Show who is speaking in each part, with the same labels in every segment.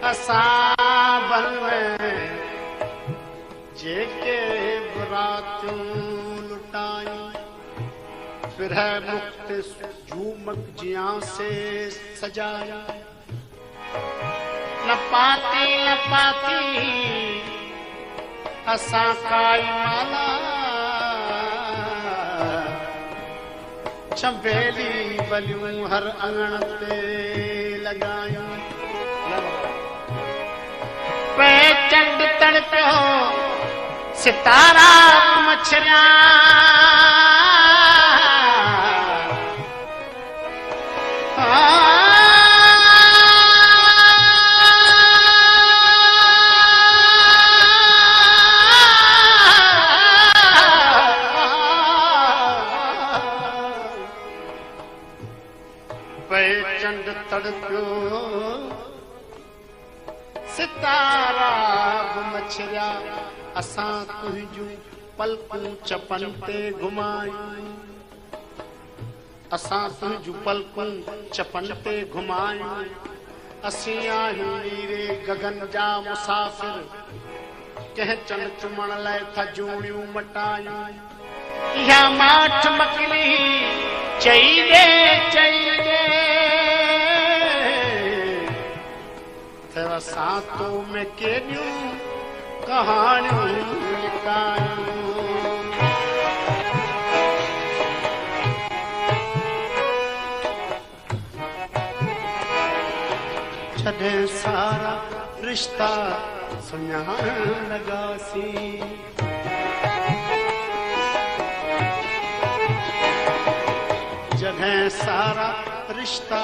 Speaker 1: असां बन में जेके बरातियूं लुटायूं फिर मुक्त झूमक जियां से सजाया न पाती असां काई माला चंबेली बलियूं हर अंगण ते लगायूं पे चंड तड़पियो सितारा मछरिया चंड तड़पियो सितारा मछरिया असां तुंहिंजूं पलकूं चपन ते घुमायूं असां तुंहिंजूं पलकूं चपन ते घुमायूं असीं आहियूं नीरे गगन जा मुसाफ़िर कंहिं चंड चुमण लाइ था जूड़ियूं मटायूं इहा माठ मकली चई दे असां तो में केॾियूं कहाणियूं लिकायूं जॾहिं सारा रिश्ता सुञाणण लॻासीं जॾहिं सारा रिश्ता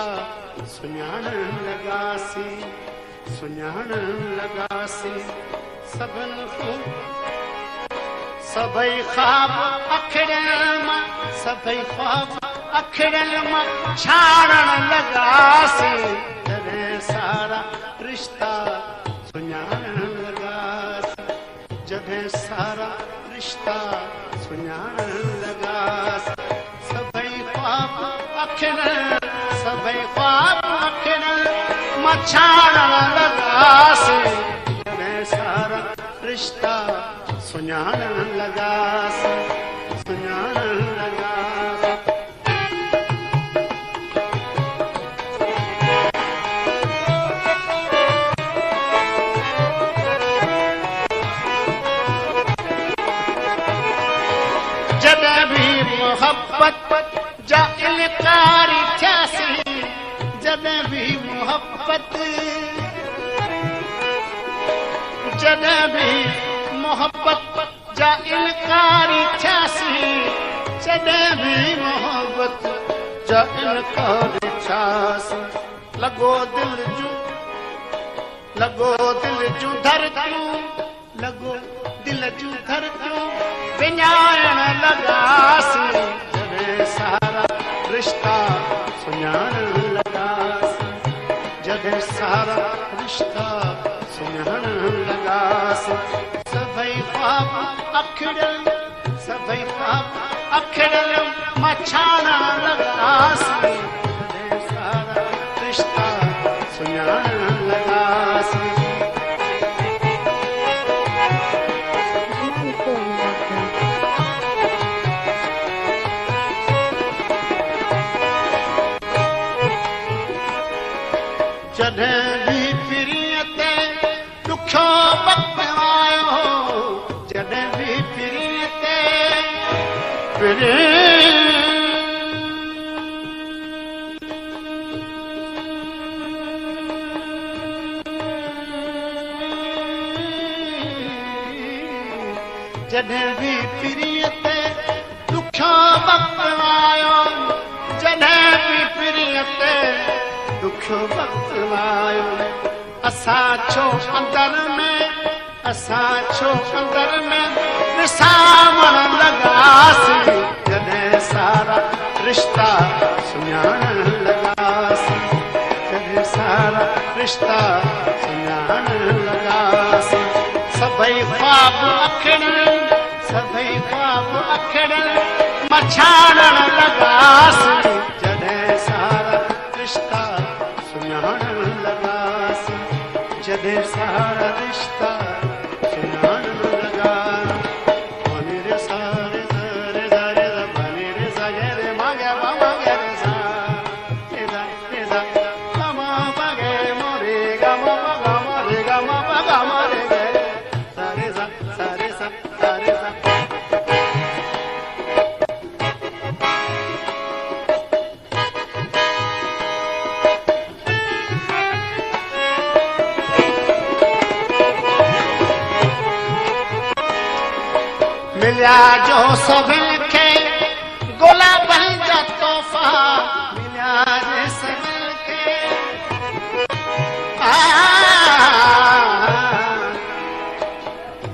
Speaker 1: सुञाणण लॻासीं सभिनि को सभई ख्वाब अखिड़नि मां छाड़ण लॻासीं जॾहिं सारा रिश्ता सुञाणण लॻासीं जॾहिं सारा रिश्ता सुञाणण लॻासीं सभई ख्वाब अखिड़नि मां छाड़ण लॻासीं जॾहिं सारा रिश्ता सुञाणण लॻासीं जॾहिं भी मोहब्बत जा इनकारी थियासीं जॾहिं भी मोहब्बत जा इनकारी थियासीं जॾहिं भी मोहब्बत जा इनकारी थियासीं लॻो दिल जूं धरतियूं विञाइण लॻासीं जॾहिं सारा रिश्ता सुञाणण लॻासीं जॾहिं सारा रिश्ता सुञाणण लॻासीं सभई ख्वाब अखिड़नि मां छाड़ण लॻासीं जॾहिं सारा रिश्ता सुञाणण लॻासीं जॾहिं भी पिरीअ ते ॾुखियो वक़्तु आयो जॾहिं भी पिरीअ ते जॾहिं भी पिरीअ ते ॾुखियो वक़्तु आयो जॾहिं भी पिरीअ ते दुखियो वक्त आयो असां छो अंदर में असां छो अंदर में विसामण लॻासीं जॾहिं सारा रिश्ता सुञाणण लॻासीं जॾहिं सारा रिश्ता सुञाणण लॻासीं सभई ख्वाब अखिड़न मछाणण लॻासीं जॾहिं सारा रिश्ता सुञाणण लॻासीं जॾहिं सारा रिश्ता सुञाणण लॻा बनी रे सारे रे रे बनी रे सगे रे मगे मगे रे सा रे रे गमा मगे मोरे गमा रे गमा रे गे सारे सा सारे सा सारे सा मिलिया जो सभिनि खे गुलाबनि जा तोहफ़ा मिलिया जे सभिनि खे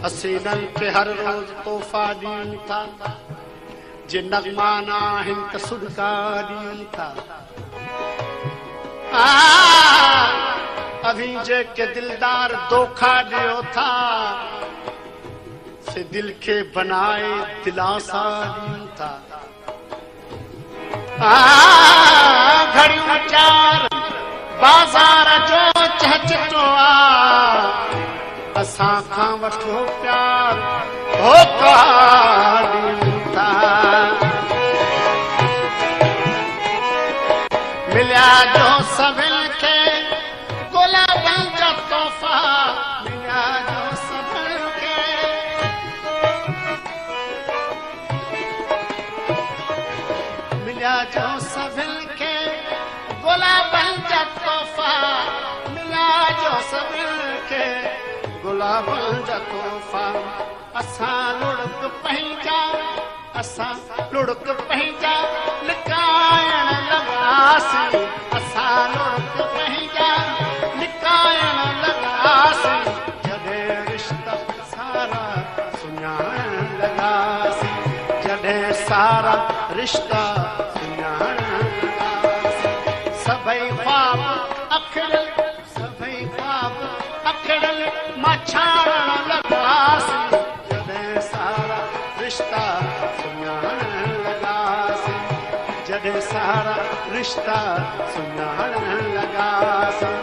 Speaker 1: हसीननि खे हर रोज़ तोहफ़ा ॾियूं था जे नग़मान आहिनि त सुॾका ॾियूं था अभी जेके दिलदार धोखा ॾियो था से दिल के बनाए दिलासा ॾियूं था घड़ियूं चार बाज़ार जो चहचटो असां खां वठो प्यार धोखा ॾियूं था मिलिया जो सभिनि खे गुलाबनि जा तोहफ़ा मिलिया जो सभिनि खे मिलिया जो सभिनि खे गुलाबनि जा तोहफ़ा मिलिया जो सभिनि खे गुलाबनि जा तोहफ़ा असां लुड़क पंहिंजा लिकाइण लॻासीं असां लुड़क पंहिंजा लिकाइण लॻासीं जॾहिं रिश्ता सारा सुञाणण लॻासीं जॾहिं सारा रिश्ता सुञाणण लॻासीं सभई ख्वाब अखिड़ल मछाणण लॻासीं जॾहिं सारा रिश्ता सुञाणण लॻासीं जॾहिं सारा रिश्ता सुञाणण लॻासीं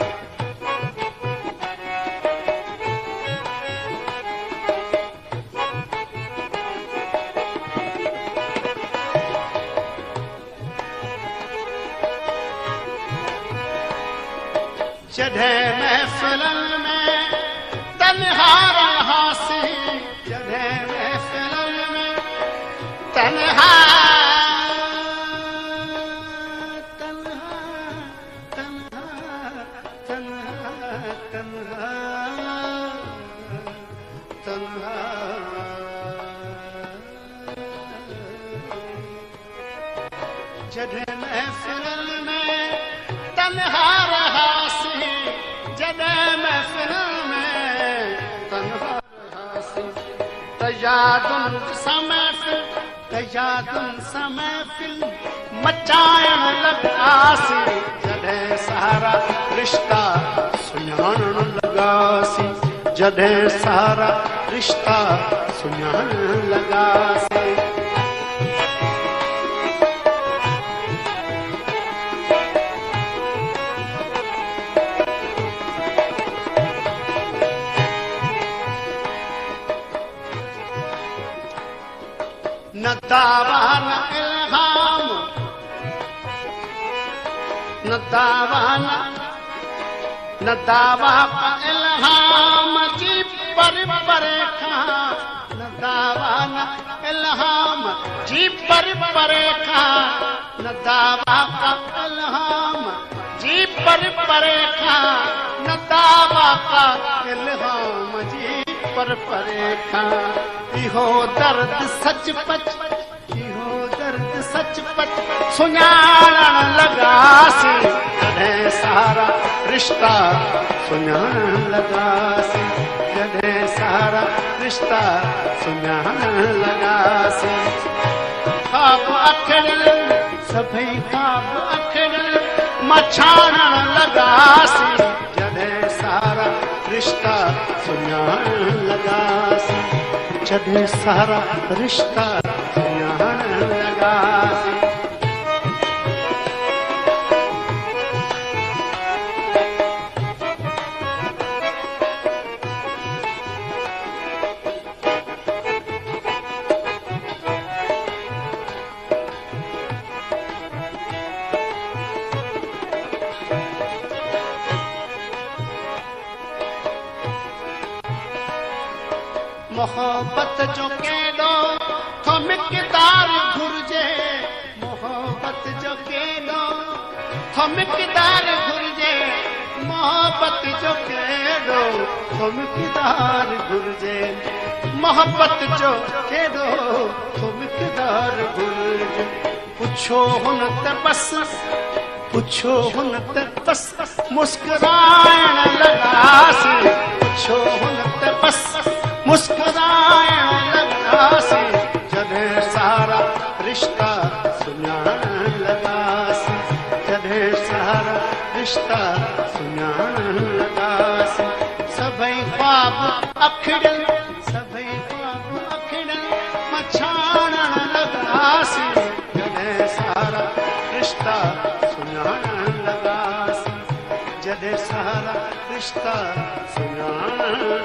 Speaker 1: जॾहिं महफ़िलनि में तन्हा रहासीं जॾहिं महफ़िलनि में तन्हा जॾहिं महफ़िलनि में तन्हा रहासीं जॾहिं महफ़िलनि में तन्हा रहासीं यादुनि सां महफ़िल मचाइण लॻासीं जॾहिं सारा रिश्ता सुञाणण लॻासीं जॾहिं सारा रिश्ता सुञाणण लॻासीं न दावा न इल्हाम न दावा का इल्हाम जी पर खां न दावा न इल्हाम जी पर खां न दावा का इल्हाम जी पर खां न दावा का इल्हाम जी पर खां इहो दर्द सचपच सुञाणण लॻासीं जॾहिं सारा रिश्ता सुञाणण लॻासीं, जॾहिं सारा रिश्ता सुञाणण लॻासीं। ख़्वाब अखड़ियल सभई ख़्वाब अखड़ियल मछाणण लॻासीं, जॾहिं सारा रिश्ता सुञाणण लॻासीं, जॾहिं सारा रिश्ता सुञाणण लॻासीं। मोहब्बत जो केॾो थो मिक़दार घुर्जे, मोहब्बत जो केॾो थो मिक़दार घुर्जे, मोहब्बत जो केॾो थो मिक़दार घुर्जे, मोहब्बत जो केॾो थो मिक़दार घुर्जे। पुछो हुन ते बस, पुछो हुन ते बस मुस्कुराइण लॻासीं, पुछो हुन ते बस मुस्कुराइण लॻासीं, जॾहिं सारा रिश्ता सुञाणण लॻासीं, जॾहिं सारा रिश्ता सुञाणण लॻासीं। सभई ख़्वाब अखड़ियल, सभई ख़्वाब अखड़ियल मछाणण लॻासीं, जॾहिं सारा रिश्ता सुञाणण लॻासीं, जॾहिं सारा रिश्ता सुञाणण